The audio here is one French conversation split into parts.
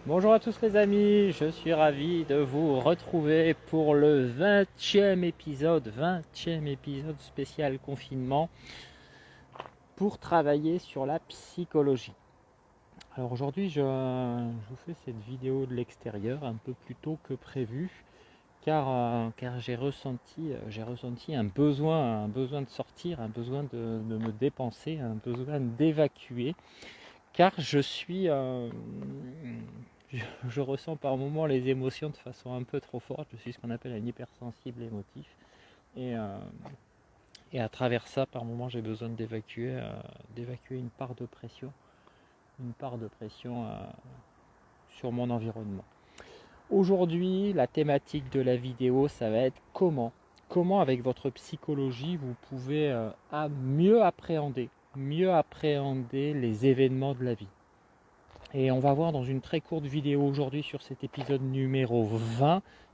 Bonjour à tous les amis, je suis ravi de vous retrouver pour le 20e épisode spécial confinement pour travailler sur la psychologie. Alors aujourd'hui je vous fais cette vidéo de l'extérieur un peu plus tôt que prévu car j'ai ressenti un besoin de sortir, un besoin de me dépenser, un besoin d'évacuer car je ressens par moments les émotions de façon un peu trop forte. Je suis ce qu'on appelle un hypersensible émotif. Et, euh, et à travers ça, par moments, j'ai besoin d'évacuer une part de pression sur mon environnement. Aujourd'hui, la thématique de la vidéo, ça va être comment avec votre psychologie, vous pouvez mieux appréhender les événements de la vie. Et on va voir dans une très courte vidéo aujourd'hui sur cet épisode numéro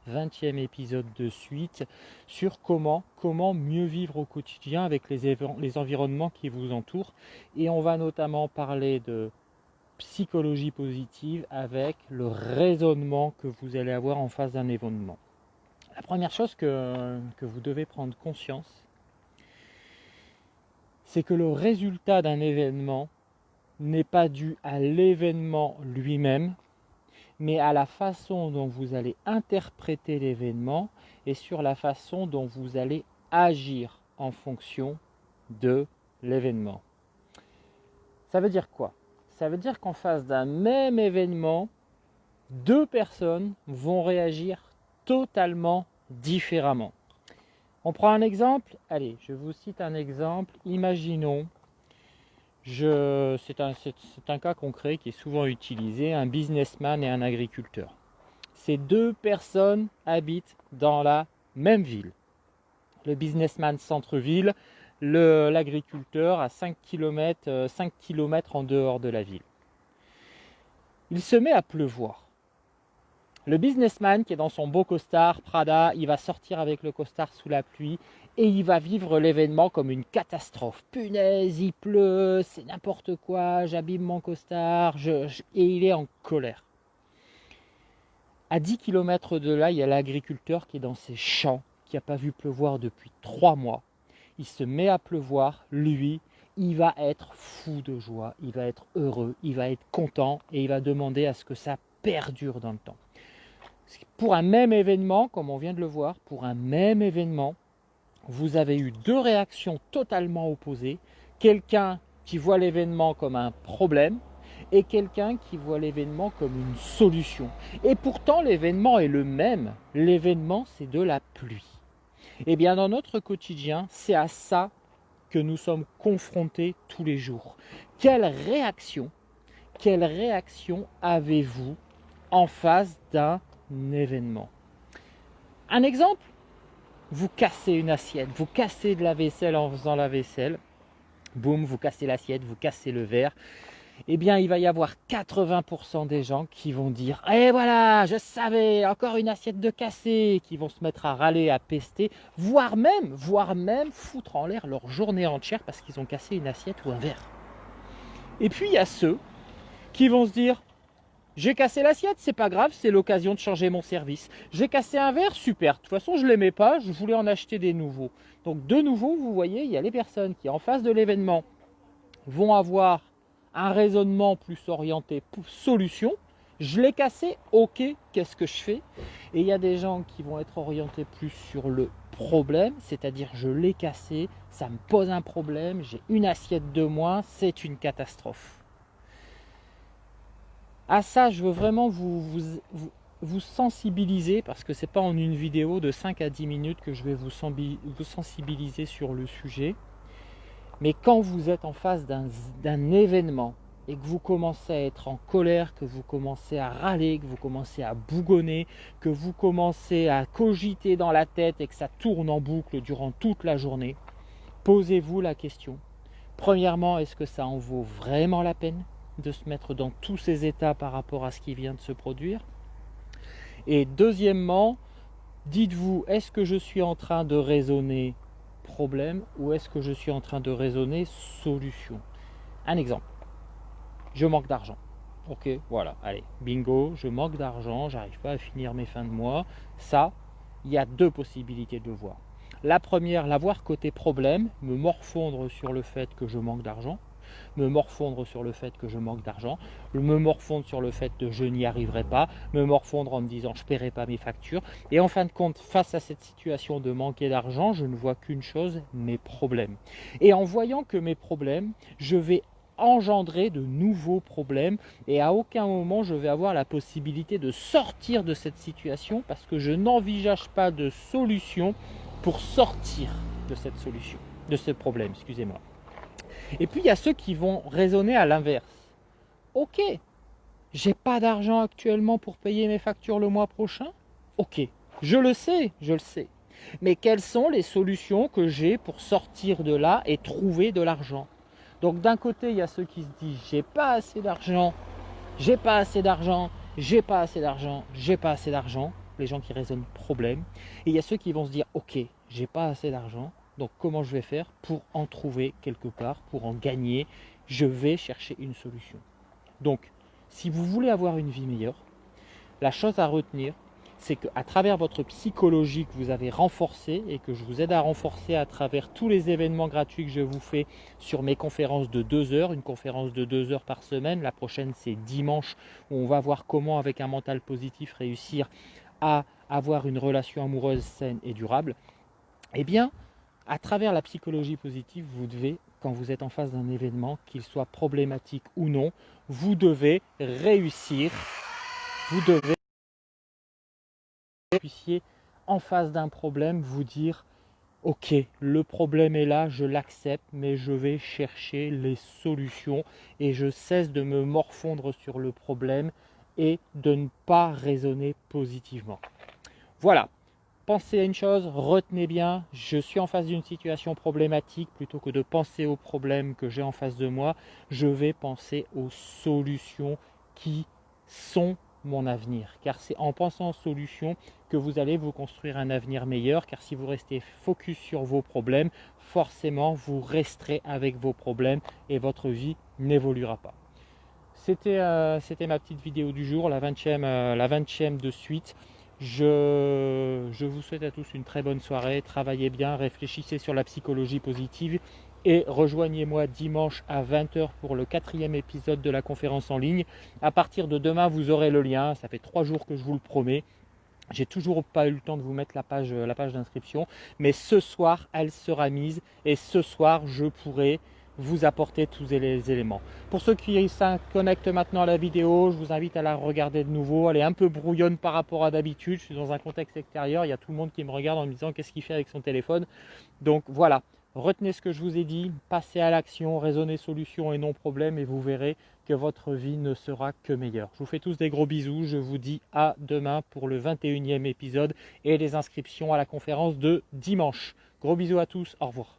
20e épisode de suite, sur comment mieux vivre au quotidien avec les environnements qui vous entourent. Et on va notamment parler de psychologie positive avec le raisonnement que vous allez avoir en face d'un événement. La première chose que vous devez prendre conscience, c'est que le résultat d'un événement n'est pas dû à l'événement lui-même, mais à la façon dont vous allez interpréter l'événement et sur la façon dont vous allez agir en fonction de l'événement. Ça veut dire quoi? Ça veut dire qu'en face d'un même événement, deux personnes vont réagir totalement différemment. On prend un exemple? Allez, je vous cite un exemple. Imaginons c'est un cas concret qui est souvent utilisé, un businessman et un agriculteur. Ces deux personnes habitent dans la même ville. Le businessman centre-ville, l'agriculteur à 5 km en dehors de la ville. Il se met à pleuvoir. Le businessman qui est dans son beau costard Prada, il va sortir avec le costard sous la pluie et il va vivre l'événement comme une catastrophe. Punaise, il pleut, c'est n'importe quoi, j'abîme mon costard, et il est en colère. À 10 km de là, il y a l'agriculteur qui est dans ses champs, qui n'a pas vu pleuvoir depuis 3 mois. Il se met à pleuvoir, lui, il va être fou de joie, il va être heureux, il va être content et il va demander à ce que ça perdure dans le temps. Pour un même événement, comme on vient de le voir, pour un même événement, vous avez eu deux réactions totalement opposées. Quelqu'un qui voit l'événement comme un problème et quelqu'un qui voit l'événement comme une solution. Et pourtant, l'événement est le même. L'événement, c'est de la pluie. Et bien, dans notre quotidien, c'est à ça que nous sommes confrontés tous les jours. Quelle réaction avez-vous en face d'un événement? Un exemple, vous cassez une assiette, vous cassez de la vaisselle en faisant la vaisselle, boum, vous cassez l'assiette, vous cassez le verre, eh bien il va y avoir 80% des gens qui vont dire « Eh voilà, je savais, encore une assiette de cassée !» qui vont se mettre à râler, à pester, voire même foutre en l'air leur journée entière parce qu'ils ont cassé une assiette ou un verre. Et puis il y a ceux qui vont se dire j'ai cassé l'assiette, c'est pas grave, c'est l'occasion de changer mon service. J'ai cassé un verre, super. De toute façon, je l'aimais pas, je voulais en acheter des nouveaux. Donc de nouveau, vous voyez, il y a les personnes qui, en face de l'événement, vont avoir un raisonnement plus orienté solution. Je l'ai cassé, ok, qu'est-ce que je fais? Et il y a des gens qui vont être orientés plus sur le problème, c'est-à-dire je l'ai cassé, ça me pose un problème, j'ai une assiette de moins, c'est une catastrophe. À ça, je veux vraiment vous sensibiliser, parce que ce n'est pas en une vidéo de 5 à 10 minutes que je vais vous sensibiliser sur le sujet. Mais quand vous êtes en face d'un événement et que vous commencez à être en colère, que vous commencez à râler, que vous commencez à bougonner, que vous commencez à cogiter dans la tête et que ça tourne en boucle durant toute la journée, posez-vous la question. Premièrement, est-ce que ça en vaut vraiment la peine de se mettre dans tous ces états par rapport à ce qui vient de se produire? Et deuxièmement, dites-vous, est-ce que je suis en train de raisonner problème ou est-ce que je suis en train de raisonner solution? Un exemple, je manque d'argent. Ok, voilà, allez, bingo, je manque d'argent, j'arrive pas à finir mes fins de mois. Ça, il y a deux possibilités de le voir. La première, la voir côté problème, me morfondre sur le fait que je manque d'argent, me morfondre sur le fait que je manque d'argent, me morfondre sur le fait que je n'y arriverai pas, me morfondre en me disant je ne paierai pas mes factures. Et en fin de compte, face à cette situation de manquer d'argent, je ne vois qu'une chose, mes problèmes. Et en voyant que mes problèmes, je vais engendrer de nouveaux problèmes et à aucun moment je vais avoir la possibilité de sortir de cette situation parce que je n'envisage pas de solution pour sortir de cette solution, de ce problème, excusez-moi. Et puis il y a ceux qui vont raisonner à l'inverse. Ok, j'ai pas d'argent actuellement pour payer mes factures le mois prochain. Ok, je le sais. Mais quelles sont les solutions que j'ai pour sortir de là et trouver de l'argent? Donc d'un côté, il y a ceux qui se disent j'ai pas assez d'argent, j'ai pas assez d'argent, j'ai pas assez d'argent, j'ai pas assez d'argent. Les gens qui raisonnent problème. Et il y a ceux qui vont se dire ok, j'ai pas assez d'argent, donc comment je vais faire pour en trouver quelque part, pour en gagner? Je vais chercher une solution. Donc, si vous voulez avoir une vie meilleure, la chose à retenir, c'est qu'à travers votre psychologie que vous avez renforcée et que je vous aide à renforcer à travers tous les événements gratuits que je vous fais sur mes conférences de 2 heures, une conférence de 2 heures par semaine, la prochaine c'est dimanche où on va voir comment avec un mental positif réussir à avoir une relation amoureuse saine et durable, eh bien, à travers la psychologie positive, vous devez, quand vous êtes en face d'un événement, qu'il soit problématique ou non, vous devez réussir, vous devez puissiez en face d'un problème vous dire ok, le problème est là, je l'accepte, mais je vais chercher les solutions et je cesse de me morfondre sur le problème et de ne pas raisonner positivement. Voilà, pensez à une chose, retenez bien, je suis en face d'une situation problématique, plutôt que de penser aux problèmes que j'ai en face de moi, je vais penser aux solutions qui sont mon avenir. Car c'est en pensant aux solutions que vous allez vous construire un avenir meilleur, car si vous restez focus sur vos problèmes, forcément vous resterez avec vos problèmes et votre vie n'évoluera pas. C'était ma petite vidéo du jour, la 20e de suite. Je vous souhaite à tous une très bonne soirée, travaillez bien, réfléchissez sur la psychologie positive et rejoignez-moi dimanche à 20h pour le 4e épisode de la conférence en ligne. À partir de demain, vous aurez le lien, ça fait 3 jours que je vous le promets. J'ai toujours pas eu le temps de vous mettre la page d'inscription, mais ce soir, elle sera mise et ce soir, je pourrai vous apporter tous les éléments. Pour ceux qui se connectent maintenant à la vidéo, je vous invite à la regarder de nouveau. Elle est un peu brouillonne par rapport à d'habitude. Je suis dans un contexte extérieur. Il y a tout le monde qui me regarde en me disant qu'est-ce qu'il fait avec son téléphone. Donc voilà, retenez ce que je vous ai dit, passez à l'action, raisonnez solution et non problème et vous verrez que votre vie ne sera que meilleure. Je vous fais tous des gros bisous. Je vous dis à demain pour le 21e épisode et les inscriptions à la conférence de dimanche. Gros bisous à tous. Au revoir.